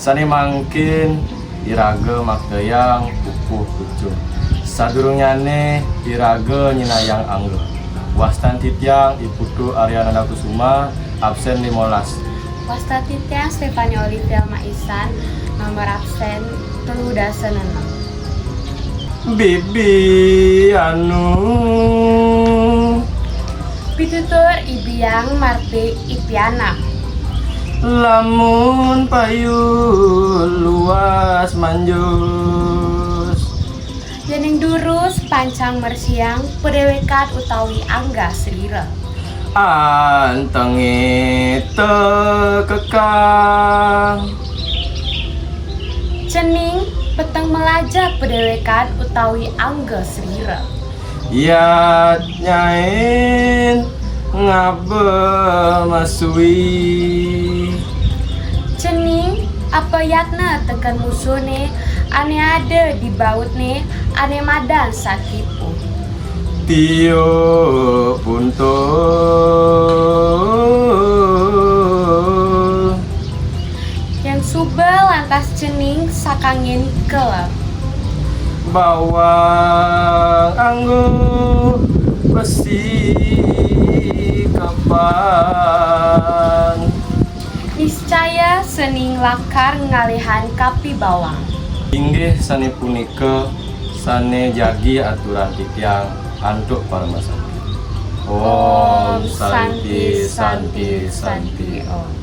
Sani mangkin iraga makdayang pupuh pucung. Sadurungyane iraga nyinayang angge. Wastan titiang Iputu Aryana Kusuma absen 15. Wasta titiang Stefani Olivia Maisan nomor absen 36. Bibi anu Pitutur Ibiang Marti Ipiana. lamun payul luas manjus Dening durus pancang mersiang pedewekan utawi angga srira. antengi tekekang Cening peteng melajak pedewekan utawi angga srira. yat nyain ngabe masui Cening apa yatna tekan musuhne ane ada di bautne ane madan sakipu. tio puntul Yang subel lantas cening sakangin kelap. bawang anggur besi kapan Niscaya sening lakar ngalihan kapi bawang. inggih sane punika sane jagi aturan titiang antuk parmasakti. Om Santi Santi Santi. Om.